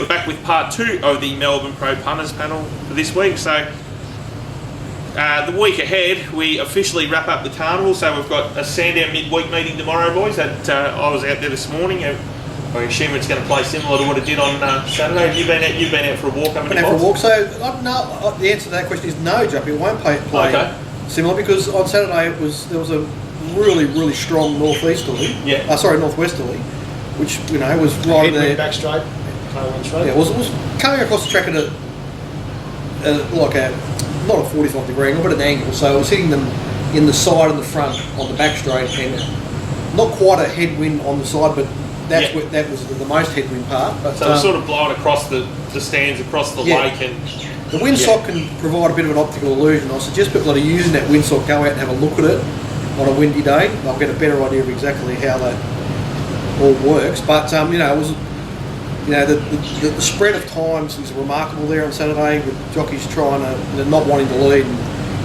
we're back with part 2 of the Melbourne Pro Punters panel for this week. So the week ahead, we officially wrap up the carnival. So we've got a Sandown midweek meeting tomorrow, boys. That I was out there this morning. I assume it's going to play similar to what it did on Saturday. You've been out for a walk, haven't you? Been out for a walk. So no, the answer to that question is no, Juppy. It won't play similar, because on Saturday there was a really strong northeasterly. Yeah. Northwesterly, which was right there. Back straight. Yeah, it was coming across the track at not a 45 degree angle, but an angle. So it was hitting them in the side and the front on the back straight, and not quite a headwind on the side, but that was the most headwind part. But, so it's sort of blowing across the stands, across the lake, and the windsock can provide a bit of an optical illusion. I suggest people that are using that windsock go out and have a look at it on a windy day. They'll get a better idea of exactly how that all works. But it was. The spread of times is remarkable there on Saturday, with jockeys trying to not wanting to lead.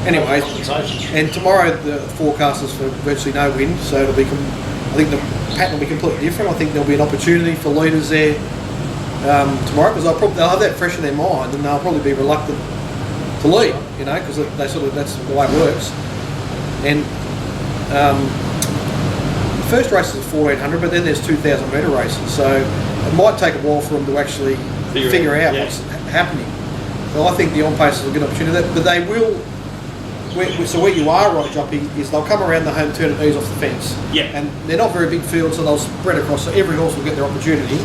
And tomorrow the forecast is for virtually no wind, so it'll be. I think the pattern will be completely different. I think there'll be an opportunity for leaders there tomorrow, because they'll have that fresh in their mind, and they'll probably be reluctant to lead. Because that's the way it works. And the first race is 1400, but then there's 2,000 metre races, so it might take a while for them to actually figure out what's happening. So I think the on-pace is a good opportunity, but they will. So where you are right, Juppy, is they'll come around the home turn and ease off the fence. Yeah. And they're not very big fields, so they'll spread across. So every horse will get their opportunity.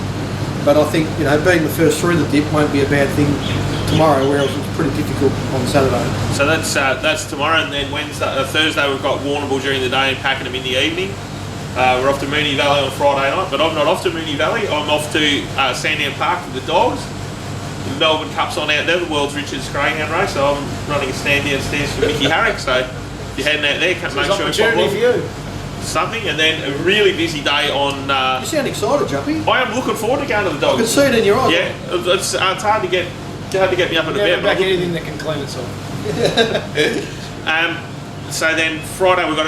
But I think being the first through the dip won't be a bad thing tomorrow, whereas it's pretty difficult on Saturday. So that's tomorrow, and then Thursday we've got Warrnambool during the day and Pakenham in the evening. We're off to Moonee Valley on Friday night, but I'm not off to Moonee Valley. I'm off to Sandown Park with the dogs. The Melbourne Cup's on out there, the world's richest greyhound race, so I'm running a stand downstairs for Mickey Harrick. So if you're heading out there, make sure opportunity for you. Something, and then a really busy day on. You sound excited, Juppy. I am looking forward to going to the dogs. I can see it in your eyes. Yeah, it's hard to get me up in the bed. Back anything that can clean itself. So then Friday we've got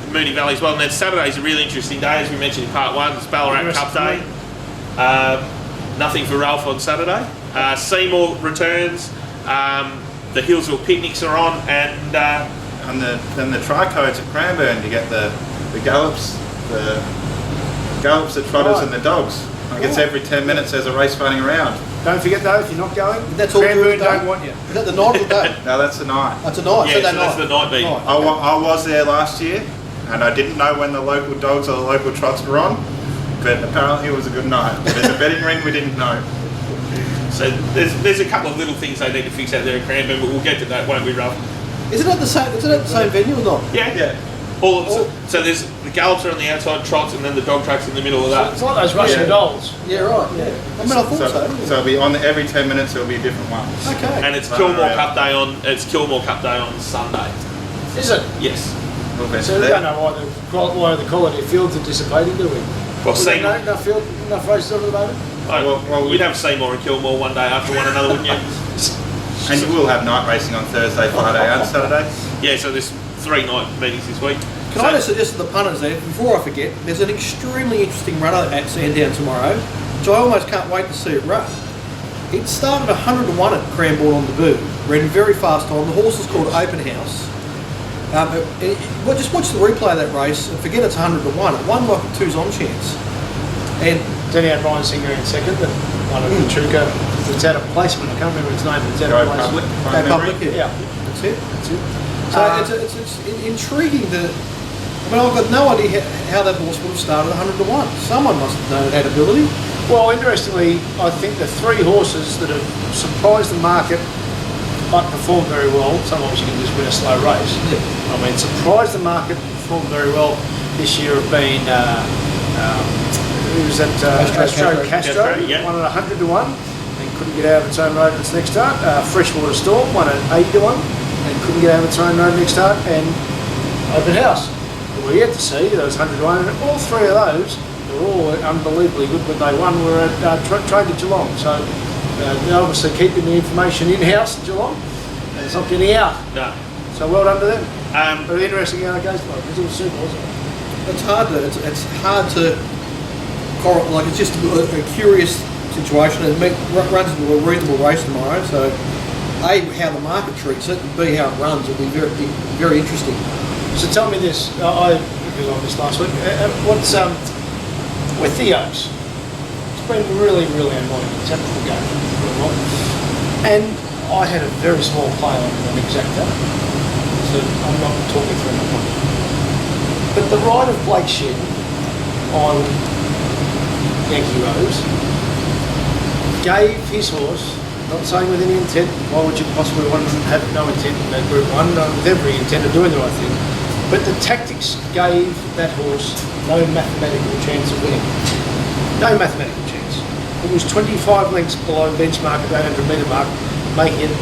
Moonee Valley as well, and then Saturday's a really interesting day, as we mentioned in part 1. It's Ballarat Cup Day. Nothing for Ralph on Saturday. Seymour returns. The Hillsville picnics are on, and then the tri-codes at Cranbourne. You get the gallops, the trotters, and the dogs. I guess every 10 minutes there's a race running around. Don't forget though, if you're not going, that's all Cranbourne don't want you. Is that the night or the day? No, that's the night. That's a night. Yeah, so that's the night beat. I was there last year, and I didn't know when the local dogs or the local trots were on, but apparently it was a good night. There's a betting ring we didn't know. So there's a couple of little things they need to fix out there at Cranbourne, but we'll get to that, won't we, Ralph? Isn't it the same venue or not? Yeah. So there's the gallops are on the outside, trots, and then the dog track's in the middle of that. It's like those Russian dolls. Yeah, right. Yeah. I mean, I thought so. So it'll be on every 10 minutes. It'll be a different one. Okay. And it's Kilmore Cup Day on. It's Kilmore Cup Day on Sunday. Is it? Yes. So we don't know why the quality of fields are dissipating, do we? Well, Seymour. Enough races on at the moment. Well, you'd have Seymour and Kilmore one day after one another, wouldn't you? And you will have night racing on Thursday, Friday, and Saturday. Yeah. So there's 3 night meetings this week. Can I just suggest to the punters there, before I forget, there's an extremely interesting runner at Sandown tomorrow, which I almost can't wait to see it run. It started 101 at Cranbourne on debut, ran very fast time. The horse is called Open House. Just watch the replay of that race and forget it's 100 to 1. It won like a 2's on chance. And then he had Ryan Singer in second, and one of the Chuka. It's out of placement. I can't remember its name, but it's out of placement. Go Public, yeah. That's it. So it's intriguing that. I mean, I've got no idea how that horse would have started 100 to 1. Someone must have known it had ability. Well, interestingly, I think the 3 horses that have surprised the market but performed very well. Sometimes you can just win a slow race. Yeah. I mean, surprised the market, performed very well this year have been. Who was that? Castro. Yeah. Won at 100 to 1 and couldn't get out of its own road in its next start. Freshwater Storm won at 80 to 1 and couldn't get out of its own road next start. And Open House. We're yet to see those 100 to 1, and all 3 of those, they're all unbelievably good, but they won were at Trade at Geelong. So they're obviously keeping the information in-house at Geelong, and it's not getting out. No. So well done to them. Very interesting how it goes, because it was super, wasn't it? It's hard to correlate, like it's just a curious situation. It runs into a reasonable race tomorrow, so A, how the market treats it, and B, how it runs will be very, very interesting. So tell me this, because I missed last week, what's with the Oaks? It's been really, really annoying. It's had a full game. And I had a very small play on an exacta, so I'm not talking through that one. But the ride of Blake Shin on Yankee Rose gave his horse, not saying with any intent, why would you possibly want to have no intent in that Group 1, with every intent of doing the right thing, but the tactics gave that horse no mathematical chance of winning. No mathematical chance. It was 25 lengths below benchmark at the 800 metre mark, making it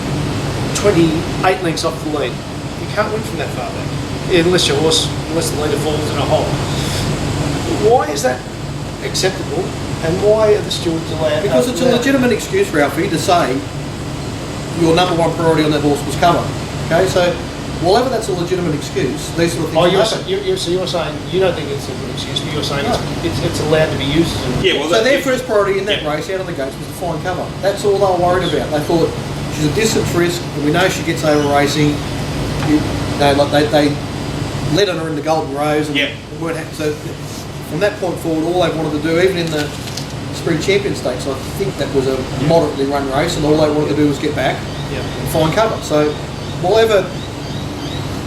28 lengths off the lead. You can't win from that far back, unless the leader falls in a hole. Why is that acceptable, and why are the stewards allowed? Because it's a legitimate excuse, Ralphie, to say your number one priority on that horse was cover. Okay, so whatever that's a legitimate excuse, these sort of things happen. So you're saying you don't think it's a good excuse, but you're saying it's allowed to be used as an Yeah, well, so their first priority in that race out of the gates was to find cover. That's all they were worried about. They thought she's a distance risk, and we know she gets over racing. They let her in the Golden Rose, and weren't happy. So from that point forward, all they wanted to do, even in the Spring Champion Stakes, I think that was a moderately run race, and all they wanted to do was get back and find cover. So whatever,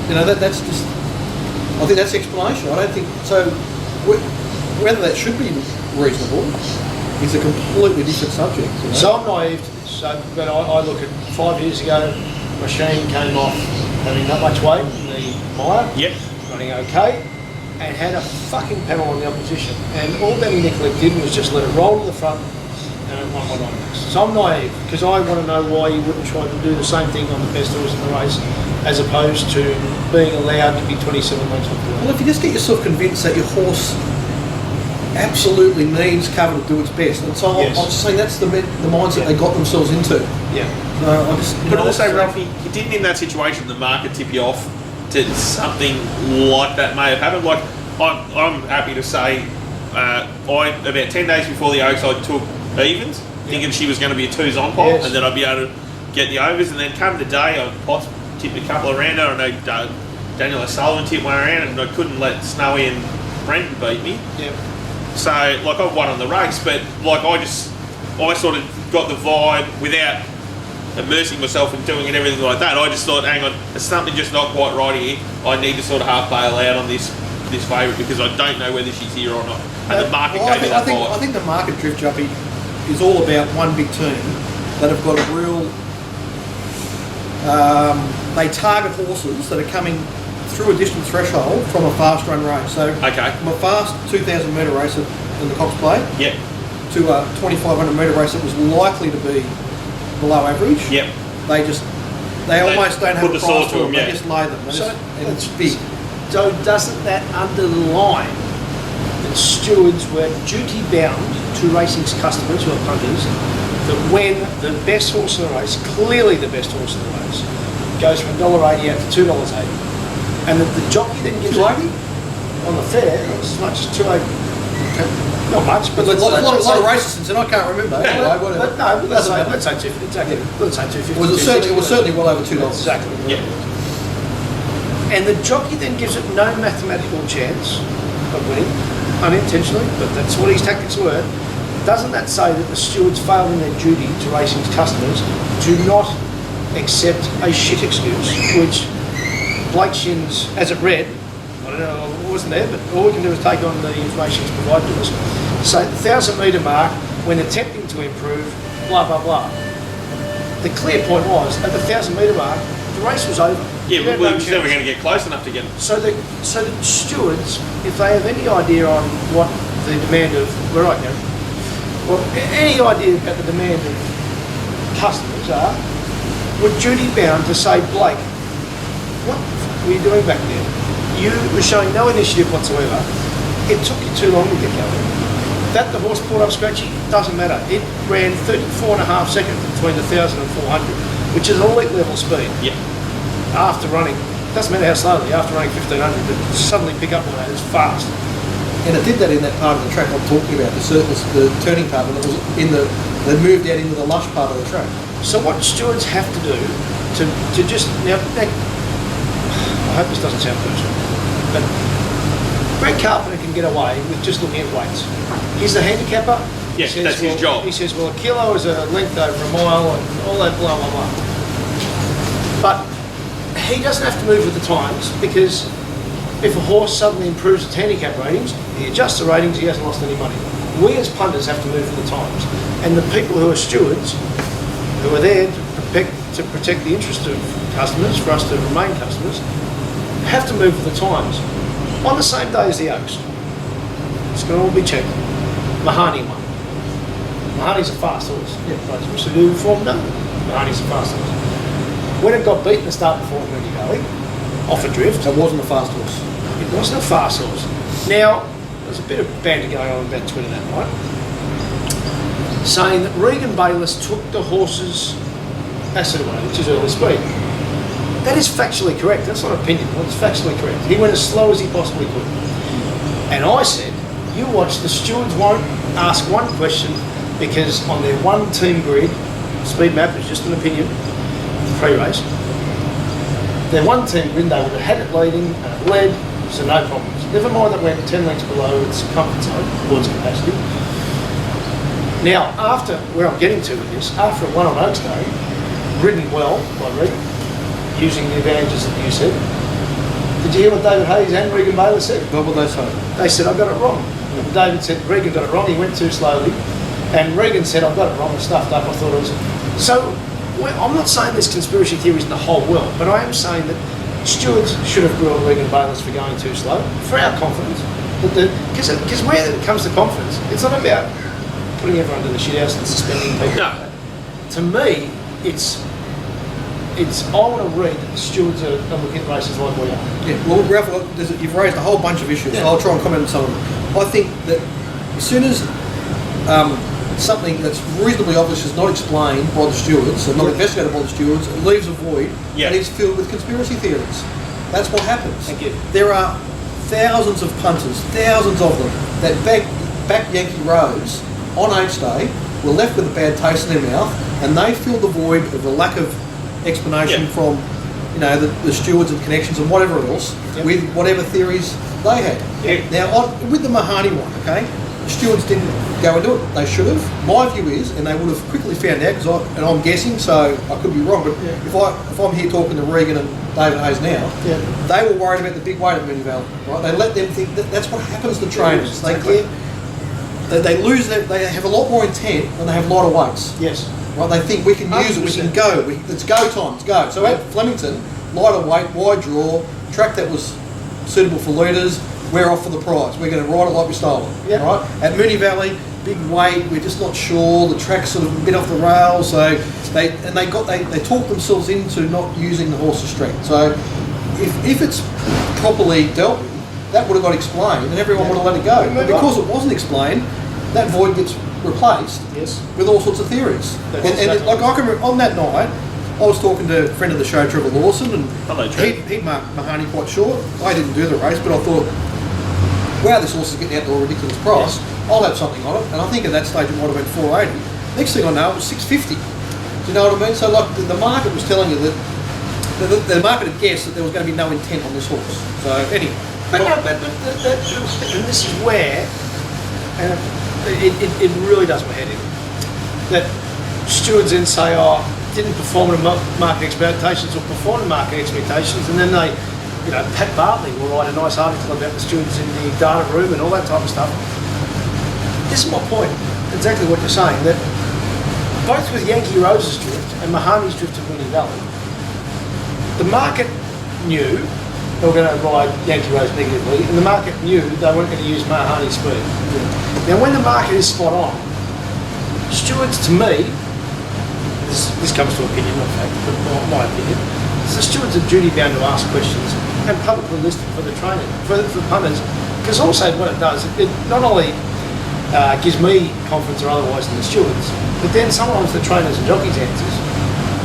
that's just, I think that's the explanation. I don't think so. Whether that should be reasonable is a completely different subject. So I'm naive to this. But I look at 5 years ago, Machine came off having that much weight in the mire, running okay, and had a fucking panel on the opposition. And all Danny Nicolette did was just let it roll to the front, and it won by 9 lengths. So I'm naive, because I want to know why you wouldn't try to do the same thing on the best horse in the race, as opposed to being allowed to be 27 lengths off the lead. Well, if you just get yourself convinced that your horse absolutely needs cover to do its best, and so I'm just saying that's the mindset they got themselves into. But also, Ralphie, you didn't in that situation the market tip you off to something like that may have happened. Like I'm happy to say, about 10 days before the Oaks, I took evens, thinking she was going to be a twos on pop, and then I'd be able to get the overs. And then come the day, I tipped a couple around her. I know Daniel O'Sullivan tipped one around, and I couldn't let Snowy and Brendan beat me. So I won on the race, but I sort of got the vibe without immersing myself in doing it and everything like that. I just thought, hang on, there's something just not quite right here. I need to sort of half bail out on this favourite, because I don't know whether she's here or not. And the market gave me that vibe. I think the market drift, Juppy, is all about one big team that have got a real. They target horses that are coming through a distance threshold from a fast run race. So from a fast 2,000 metre race in the Cox Plate to a 2,500 metre race that was likely to be below average. They almost don't have a price to them. They just lay them. And it's big. So doesn't that underline that stewards were duty bound to racing's customers, who are punters, that when the best horse in the race, clearly the best horse in the race, goes from $1.80 out to $2.80, and that the jockey then gives $2.80 on the fair, it's as much as $2.80. Not much, but there's a lot of races since then. I can't remember. Let's say 250. Exactly. Let's say 250. It was certainly well over $2. Exactly. And the jockey then gives it no mathematical chance of winning, unintentionally, but that's what his tactics were. Doesn't that say that the stewards failed in their duty to racing's customers to not accept a shit excuse, which Blake Shin's, as it read, I don't know, I wasn't there, but all we can do is take on the information that's provided to us. So the 1,000 metre mark, when attempting to improve, blah, blah, blah. The clear point was, at the 1,000 metre mark, the race was over. We were never going to get close enough to get them. So the stewards, if they have any idea on what the demand of, any idea about the demand of customers are, were duty bound to say, Blake, what were you doing back there? You were showing no initiative whatsoever. It took you too long to get going. That the horse pulled up scratchy, doesn't matter. It ran 34.5 seconds between the 1,000 and 400, which is elite level speed. After running, doesn't matter how slowly, after running 1,500, but suddenly pick up on that as fast. And it did that in that part of the track I'm talking about, the turning part, when it was in the They moved out into the lush part of the track. So what stewards have to do to just now, I hope this doesn't sound personal, but Greg Carpenter can get away with just looking at weights. He's the handicapper. Yes, that's his job. He says, well, a kilo is a length over a mile and all that blah, blah, blah. But he doesn't have to move with the times, because if a horse suddenly improves its handicap ratings, he adjusts the ratings, he hasn't lost any money. We as punters have to move with the times. And the people who are stewards, who are there to protect the interest of customers, for us to remain customers, have to move with the times. On the same day as the Oaks, it's going to all be checked. Mahoney won. Mahoney's a fast horse. Yeah, right. So do form? No. Mahoney's a fast horse. When it got beaten the start before Mooney Valley, off a drift. It wasn't a fast horse. It wasn't a fast horse. Now, there's a bit of banter going on about Twitter that night, saying that Regan Bayliss took the horse's acid away, which is early speed. That is factually correct. That's not opinion. It's factually correct. He went as slow as he possibly could. And I said, you watch, the stewards won't ask one question, because on their one team grid, speed map is just an opinion, pre-race, their one team grid, they would have had it leading and it led, so no problems. Never mind that went 10 lengths below its circumference zone, towards capacity. Now, after, where I'm getting to with this, after it won on Oaks Day, ridden well by Regan, using the advantages that you said, did you hear what David Hayes and Regan Bayliss said? What would they say? They said, I got it wrong. And David said, Regan got it wrong, he went too slowly. And Regan said, I got it wrong, I stuffed up, I thought it was... So, I'm not saying there's conspiracy theories in the whole world, but I am saying that stewards should have grilled Regan Bayliss for going too slow, for our confidence. Because where it comes to confidence, it's not about putting everyone to the shithouse and suspending people. No. To me, it's I want to read that the stewards are looking at races like we are. Yeah, well, Ralph, you've raised a whole bunch of issues. Yeah. I'll try and comment on some of them. I think that as soon as something that's reasonably obvious is not explained by the stewards, and not investigated by the stewards, it leaves a void, and it's filled with conspiracy theories. That's what happens. Thank you. There are thousands of punters, thousands of them, that back Yankee Rose on Oaks Day, were left with a bad taste in their mouth, and they filled the void of the lack of explanation from, you know, the stewards and connections and whatever else, with whatever theories they had. Now, with the Mahoney one, okay, the stewards didn't go into it. They should have. My view is, and they would have quickly found out, and I'm guessing, so I could be wrong, but if I'm here talking to Regan and David Hayes now, they were worried about the big weight at Mooney Valley, right? They let them think that's what happens to trainers. They lose their, they have a lot more intent when they have lighter weights. Yes. Right, they think we can use it, we can go, it's go time, let's go. So at Flemington, lighter weight, wide draw, track that was suitable for leaders, we're off for the prize. We're going to ride it like we stole it. Yep. Right? At Mooney Valley, big weight, we're just not sure, the track's sort of a bit off the rails, so they talked themselves into not using the horse's strength. So if it's properly dealt with, that would have got explained and everyone would have let it go. But because it wasn't explained, that void gets replaced with all sorts of theories. And like I can remember, on that night, I was talking to a friend of the show, Trevor Lawson, and he'd marked Mahoney quite short. I didn't do the race, but I thought, wow, this horse is getting out to a ridiculous price. I'll have something on it. And I think at that stage it might have been 480. Next thing I know, it was 650. Do you know what I mean? So like the market was telling you that the market had guessed that there was going to be no intent on this horse. So anyway. But and this is where, and it really does my head in, that stewards then say, oh, didn't perform to market expectations or perform to market expectations, and then they, you know, Pat Bartley will write a nice article about the stewards in the data room and all that type of stuff. This is my point, exactly what you're saying, that both with Yankee Rose's drift and Mahoney's drift to Mooney Valley, the market knew they were going to ride Yankee Rose negatively, and the market knew they weren't going to use Mahoney's speed. Now, when the market is spot on, stewards, to me, this comes to opinion, not fact, but my opinion, the stewards are duty bound to ask questions and publicly list it for the training, for punters, because also what it does, it not only gives me confidence or otherwise in the stewards, but then sometimes the trainers and jockeys' answers,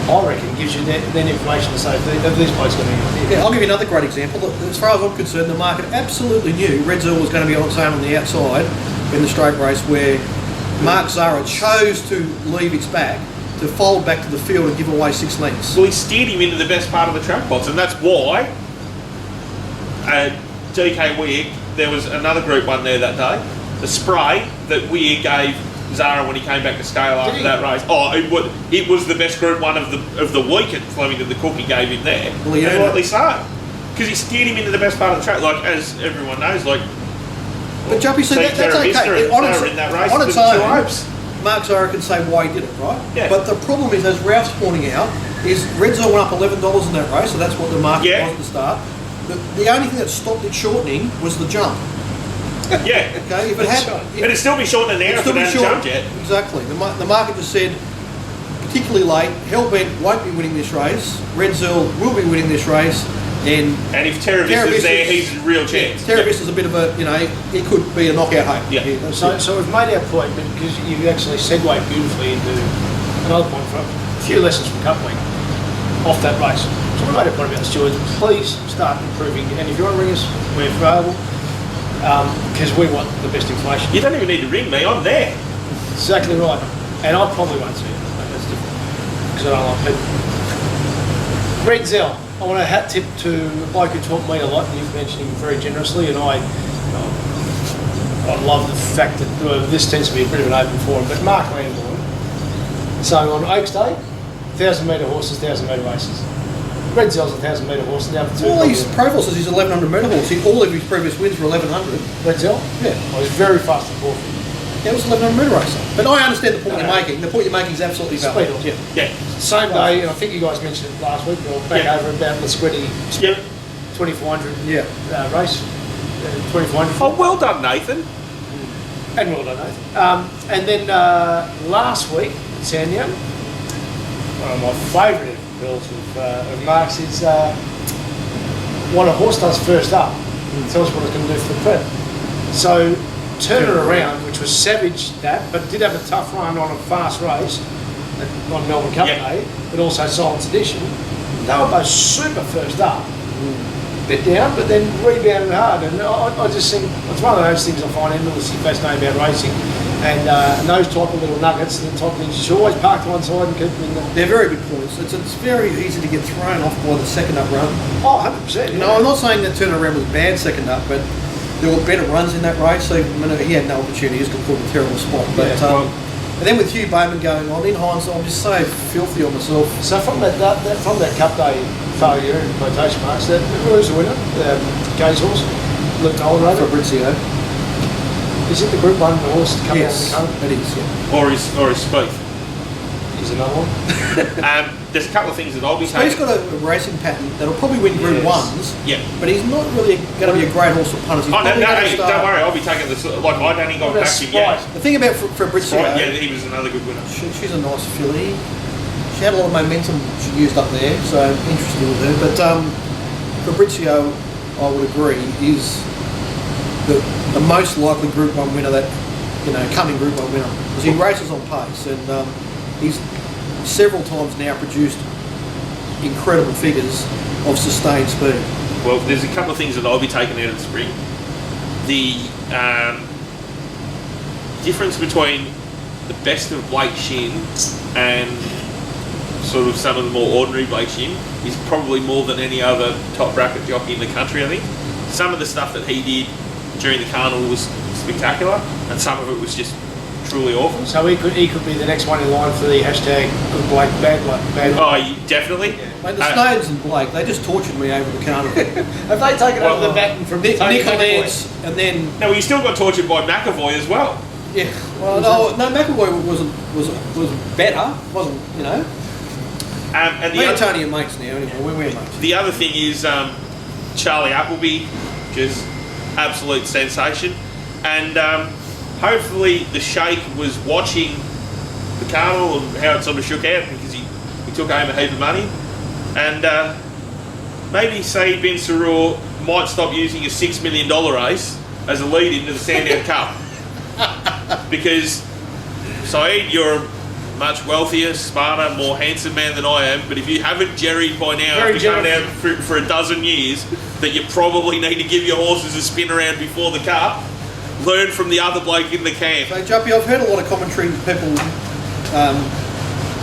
I reckon, gives you then information to say if these blokes going to be here. Yeah, I'll give you another great example. As far as I'm concerned, the market absolutely knew Red Zero was going to be on its own on the outside in the straight race where Mark Zara chose to leave its back to fold back to the field and give away 6 lengths. Well, he steered him into the best part of the track box, and that's why DK Weir, there was another Group 1 there that day. The spray that Weir gave Zara when he came back to scale after that race. Oh, it was the best Group 1 of the week at Flemington. The cook he gave him there, Well, yeah. and rightly so, because he steered him into the best part of the track. Like, as everyone knows, like. But Jumpy, see, that's Terra Vista okay. and Zara in that race On with its the two own, ropes. Mark Zara can say why he did it, right? Yeah. But the problem is, as Ralph's pointing out, is Redzel went up $11 in that race, so that's what the market was at the start. The only thing that stopped it shortening was the jump. Yeah. Okay, if it had, It'd still be short an hour if it hadn't jumped yet. Exactly. The market just said, particularly late, Hellbent won't be winning this race. Redzel will be winning this race, and if Terra Vista's there, he's a real chance. Terra Vista's a bit of a, it could be a knockout hope. Yeah. So we've made our point, but because you've actually segued beautifully into another point from a few lessons from Cup Week off that race. So we made a point about the stewards. Please start improving, and if you want to ring us, we're available because we want the best information. You don't even need to ring me. I'm there. Exactly right, and I probably won't see it. That's different because I don't like people. Red Zell. I want a hat tip to a bloke who taught me a lot, and you've mentioned him very generously, and I love the fact that this tends to be a bit of an open forum, but Mark Lambourne. So on Oaks Day, 1,000 metre horses, 1,000 metre races. Red Zell's a 1,000 metre horse, and now the two. All his profile says he's 1,100 metre horse. All of his previous wins were 1,100. Red Zell? Yeah. I was very fast at 4. That was 1,100 metre racer. But I understand the point you're making. The point you're making is absolutely valid. Speed. Yeah. Same day, and I think you guys mentioned it last week, or back over about the Squiddy Yep. 2400 race. 2400. Oh, well done, Nathan. And well done, Nathan. And then last week, Sandown, one of my favourite bills of Mark's is what a horse does first up. Tells us what it's going to do for the prep. So Turn It Around, which was savage but did have a tough run on a fast race on Melbourne Cup Day, but also Silence Edition. They were both super first up. Bit down, but then rebounded hard, and I just think it's one of those things I find endlessly fascinating about racing, and those type of little nuggets, the type of things you should always park to one side and keep them in the. They're very good points. It's very easy to get thrown off by the second up run. Oh, 100%. No, I'm not saying that Turn It Around was bad second up, but there were better runs in that race. So he had no opportunity. He was going to put in a terrible spot. But and then with Hugh Bowman going on, in hindsight, I'm just so filthy on myself. So from that Cup Day failure in quotation marks, who's the winner? Gay's horse, Luke Nolan Rover. Fabrizio. Is it the Group 1 horse to come Yes, out of the car? it is. Yeah. Or his Speed. Is another one. There's a couple of things that I'll be He's taking. got a racing pattern that'll probably win Group 1s. Yeah. But he's not really going to be a great horse for punters. He's Oh, no, probably gonna hey, don't worry. I'll be taking this. Like, I'd only got back to Sprite. yet. The thing about Fabrizio, Right, yeah, he was another good winner. she's a nice filly. She had a lot of momentum she used up there, so interesting with her. But Fabrizio, I would agree, is the most likely Group 1 winner coming Group 1 winner. Because he races on pace, and he's several times now produced incredible figures of sustained speed. Well, there's a couple of things that I'll be taking out of the spring. The difference between the best of Blake Shin and sort of some of the more ordinary Blake Shin is probably more than any other top bracket jockey in the country, I think. Some of the stuff that he did during the carnival was spectacular, and some of it was just truly awful. So he could be the next one in line for the hashtag Good Blake, Bad Blake, Bad Blake. Oh, definitely. Mate, the Snowdens and Blake, they just tortured me over the carnival. Have they taken over the baton from Nick Tony Lance, and then No, he still got tortured by McAvoy as well. yeah, well, no, McAvoy was better, wasn't And Me the and other, Tony are mates now. Anyway, we're mates. the other thing is Charlie Appleby, just absolute sensation, and hopefully the Sheikh was watching the carnival and how it sort of shook out, because he took home a heap of money, and maybe Saeed bin Sarur might stop using a $6 million race as a lead into the Sandown Cup, because Saeed, you're a much wealthier, smarter, more handsome man than I am, but if you haven't jerried by now Very after coming out for a dozen years that you probably need to give your horses a spin around before the Cup, learn from the other bloke in the camp. So, Juppy, I've heard a lot of commentary with people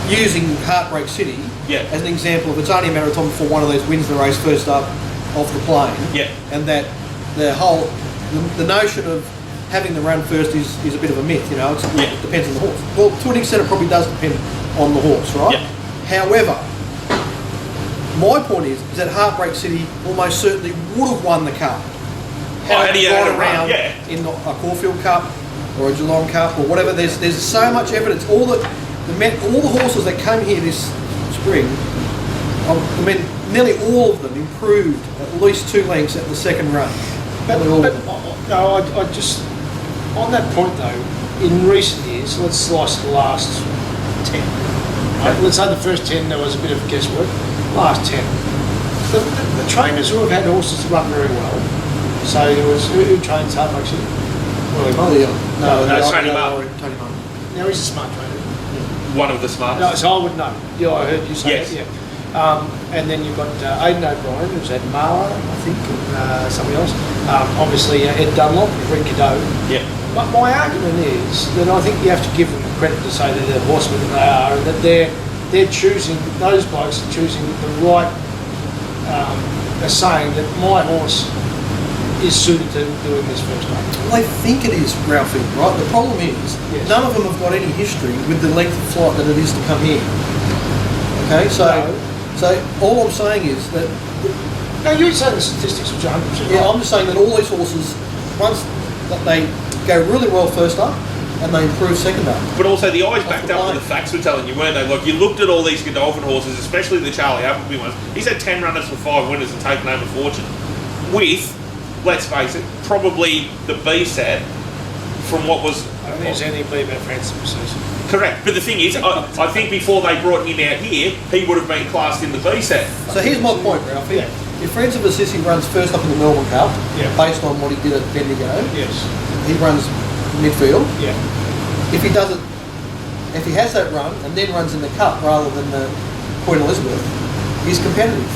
using Heartbreak City as an example of it's only a matter of time before one of those wins the race first up off the plane. Yeah. And that the notion of having the run first is a bit of a myth, you know. It depends on the horse. Well, to an extent, it probably does depend on the horse, right? Yeah. However, my point is that Heartbreak City almost certainly would have won the Cup. Had he had a run, in a Caulfield Cup or a Geelong Cup or whatever. There's so much evidence. All the horses that came here this spring, I mean, nearly all of them improved at least 2 lengths at the second run. I just on that point though, in recent years, let's slice the last 10. Let's say the first 10 there was a bit of guesswork. Last 10, the trainers who have had horses to run very well. So there was who trains Heartbreak City? No, Tony Martin. Now he's a smart trainer. One of the smartest. No, so I would know. Yeah, I heard you say yes. that. Yeah. And then you've got Aidan O'Brien, who's had Mara, I think, and somebody else. Obviously, Ed Dunlop, Rick Cadeau. Yeah. But my argument is that I think you have to give them the credit to say that they're horsemen that they are, and that they're choosing, those blokes are choosing the right, are saying that my horse is suited to doing this first time. Well, they think it is, Ralphie, right? The problem is, none of them have got any history with the length of flight that it is to come here. Okay, so all I'm saying is that... No, you're saying the statistics, which are 100% Yeah, right. I'm just saying that all these horses, once that they go really well first up, and they improve second up. But also the eyes backed up with the facts we're telling you, weren't they? Like, you looked at all these Godolphin horses, especially the Charlie Appleby ones. He's had 10 runners for 5 winners and taken home a fortune. With, let's face it, probably the B set from what was... I don't think there's anything to be about Francis Season. Correct, but the thing is, I think before they brought him out here, he would have been classed in the B set. So here's my point, Ralphie. Yeah. If Friends of Assisi runs first up in the Melbourne Cup, based on what he did at Bendigo, Yes. he runs midfield. Yeah. If he does it, if he has that run and then runs in the Cup rather than the Queen Elizabeth, he's competitive.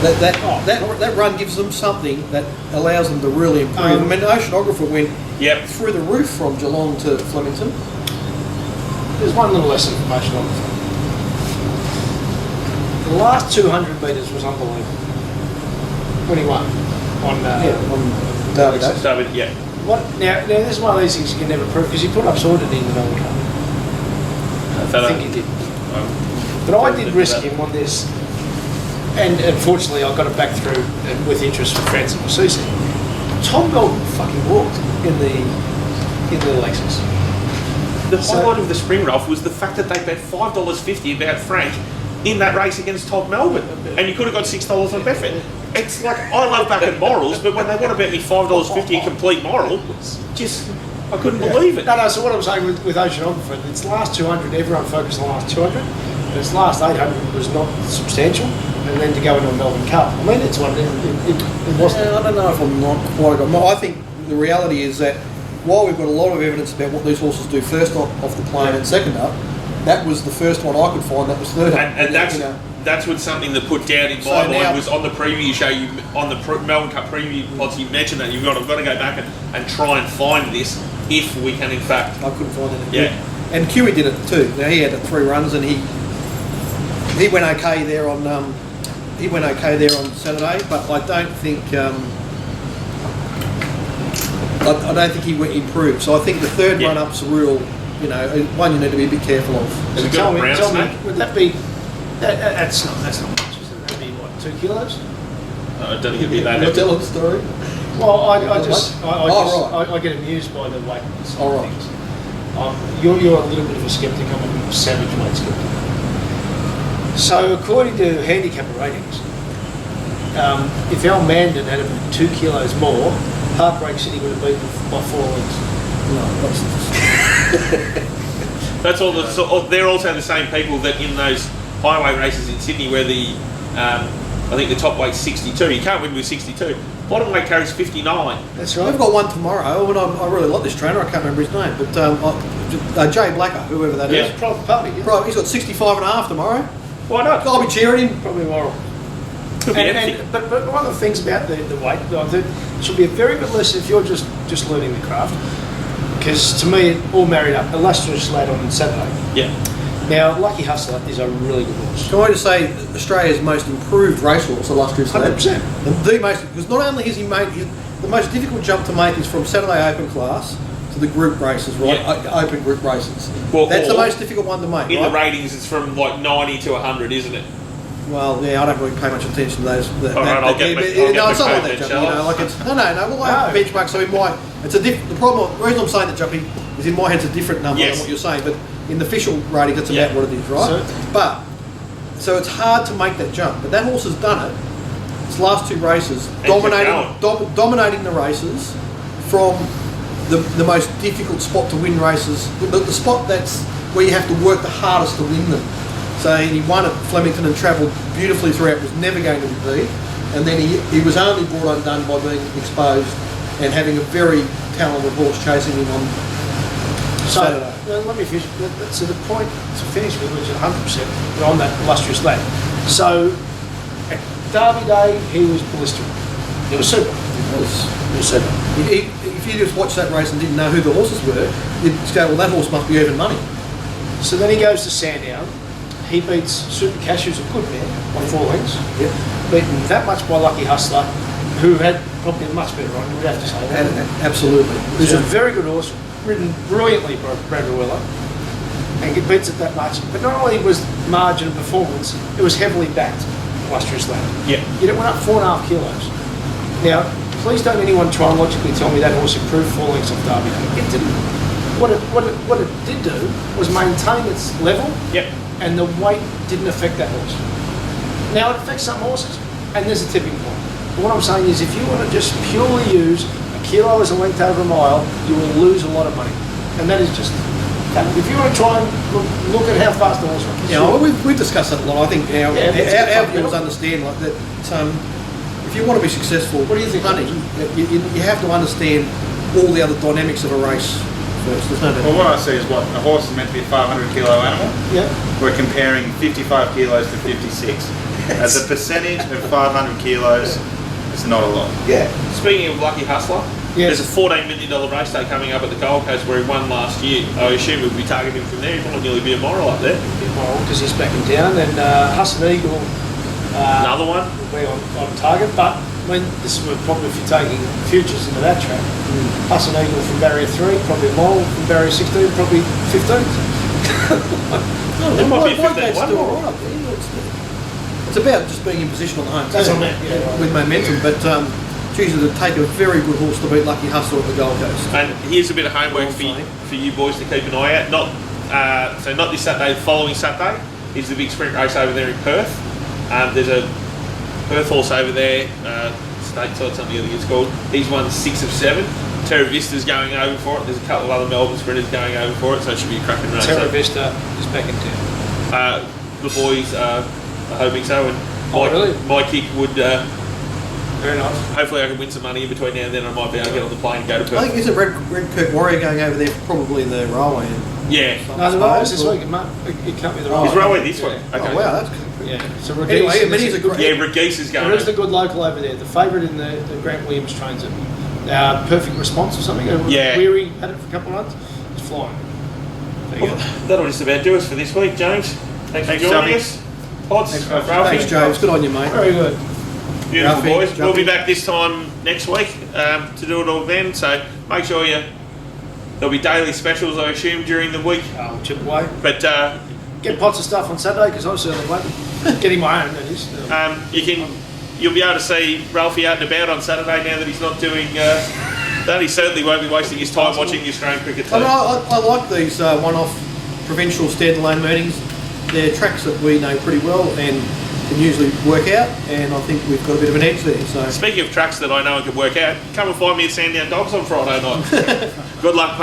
That run gives them something that allows them to really improve. I mean, Oceanographer went through the roof from Geelong to Flemington. There's one little less information on it. The last 200 metres was unbelievable. When he won on Derby Day. So, yeah. What now? This is one of these things you can never prove because he put up sorted in the Melbourne Cup. I think he did. But I did risk him on this, and unfortunately I got it back through with interest from Francis Assisi. Tom Melbourne fucking walked in the Lexus. The highlight of the spring, Ralph, was the fact that they bet $5.50 about Frank in that race against Todd Melbourne, and you could have got $6 on Betfair. It's like, I love backing morals, but when they want to bet me $5.50 a complete moral, just, I couldn't believe it. No, so what I'm saying with Oceanographer, its last 200, everyone focused on the last 200, but its last 800 was not substantial, and then to go into a Melbourne Cup. I mean, it's one, it wasn't. I don't know if I'm not quite... I think the reality is that while we've got a lot of evidence about what these horses do first off the plane and second up, that was the first one I could find that was third up. And that's what something that put down in my mind was on the preview show, on the Melbourne Cup preview pods, you mentioned that I've got to go back and try and find this if we can in fact. I couldn't find it. Yeah. And Kiwi did it too. Now he had 3 runs and he went okay there on Saturday, but I don't think I don't think he improved. So I think the third run up's a real, one you need to be a bit careful of. Has it Tell got a brown snake? me, would that be? That's not much. Isn't that be what, 2 kilos? I don't think it'd be that You'll heavy. tell the story. Well, I get amused by the weight and things. You're a little bit of a skeptic. I'm a bit of a savage weight skeptic. So according to handicap ratings, if Al Mandan had about 2 kilos more, Heartbreak City would have beaten by 4 lengths. No, That's all. They're also the same people that in those highway races in Sydney where I think the top weight's 62. You can't win with 62. Bottom weight carries 59. That's We've right. got one tomorrow, and I really like this trainer. I can't remember his name, but Jay Blacker, whoever that is. Private party. Yeah. Right, he's got 65 and a half tomorrow. Why not? I'll be cheering him. Probably moral. Could be anything. But one of the things about the weight, I think, should be a very good lesson if you're just learning the craft. Because to me, it all married up. Illustrious lad on Saturday. Yeah. Now, Lucky Hustler is a really good horse. Can I just say, Australia's most improved racehorse, Illustrious Lad. 100%. And the most, because not only has he made, the most difficult jump to make is from Saturday Open class to the group races, right? Yeah. Open group races. Well, That's the most difficult one to make, in right? the ratings, it's from like 90 to 100, isn't it? Well, yeah, I don't really pay much attention to those. All right, I'll get no, it's not like that, then, Jumpy. shall You I? know, like it's no. Well, I have benchmark, so in my, it's a the problem. The reason I'm saying that, Jumpy, is in my head it's a different number Yes. than what you're saying, but in the official rating, that's about what it is, right? So it's hard to make that jump, but that horse has done it. Its last 2 races, dominating the races from the most difficult spot to win races, the spot that's where you have to work the hardest to win them. So he won at Flemington and travelled beautifully throughout, was never going to be beat, and then he was only brought undone by being exposed and having a very talented horse chasing him on Saturday. Let me finish. So the point to finish with, which is 100% on that Illustrious Lad. So at Derby Day, he was blistering. He was super. He was super. If you just watched that race and didn't know who the horses were, you'd go, well, that horse must be earning money. So then he goes to Sandown. He beats Super Cash, who's a good man, on 4 lengths. Yep. Beaten that much by Lucky Hustler, who had probably a much better run, we'd have to say that. Absolutely. He's a very good horse, ridden brilliantly by Bradley Weller, and it beats it that much. But not only was margin of performance, it was heavily backed, Illustrious Lad. Yeah. Yet it went up 4.5 kilos. Now, please don't anyone try and logically tell me that horse improved 4 lengths off Derby Day. It didn't. What it did do was maintain its level. Yep. And the weight didn't affect that horse. Now it affects some horses, and there's a tipping point. But what I'm saying is, if you want to just purely use a kilo as a length over a mile, you will lose a lot of money, and that is just. If you want to try and look at how fast the horse runs. Yeah, well, we've discussed that a lot. I think our viewers understand like that. If you want to be successful, What do you think? hunting, you have to understand all the other dynamics of a race first. There's no doubt. Well, what I see is what a horse is meant to be a 500 kilo animal. Yeah. We're comparing 55 kilos to 56. As a percentage of 500 kilos, it's not a lot. Yeah. Speaking of Lucky Hustler, Yes. there's a $14 million race day coming up at the Gold Coast where he won last year. I assume we'll be targeting him from there. He might nearly be a moral up there. Well, because he's backing down, and Husson Eagle Another one. will be on target. But I mean, this is probably if you're taking futures into that track. Husson Eagle from barrier 3, probably Moral from barrier 16, probably 15. It might be a 15-1 Still moral. right up there. It's about just being in position on the home That's turn what I meant, yeah, right. with momentum. But geez, it would take a very good horse to beat Lucky Hustler at the Gold Coast. And here's a bit of homework for you boys to keep an eye out. Not this Saturday, the following Saturday is the big sprint race over there in Perth. There's a Perth horse over there, Stateside, something I think it's called. He's won 6 of 7. Terra Vista's going over for it. There's a couple of other Melbourne sprinters going over for it, so it should be a cracking race. Terra Vista is back in town. The boys are hoping so, and really? my kick would. Very nice. Hopefully, I can win some money in between now and then. I might be able to get on the plane and go to Perth. I think is it Red Kirk Warrior going over there probably in the railway. Yeah. No, the railway's this week. It can't be the railway. Is railway this week? Yeah. Okay. Oh wow, that's Yeah. So anyway. I mean, he's a good. Yeah, Regeese is going. There is the good local over there. The favourite in the Grant Williams trains it. Perfect Response or something. Yeah. Weary had it for a couple of months. It's flying. There you go. That'll just about do us for this week, James. Thanks for joining Johnny. us. Pods, Thanks, Ralphie. Thanks, James. Good on you, mate. Very good. Beautiful Ralphie, boys. We'll be Jumpy. back this time next week to do it all then. So make sure there'll be daily specials, I assume, during the week. Chip away. But Get pots of stuff on Saturday because I certainly won't. Getting my own, that is. you'll be able to see Ralphie out and about on Saturday now that he's not doing that. He certainly won't be wasting his time watching the Australian cricket I, team. mean, I like these one-off provincial standalone meetings. They're tracks that we know pretty well and can usually work out, and I think we've got a bit of an edge there. So Speaking of tracks that I know and can work out, come and find me at Sandown Dogs on Friday night. Good luck.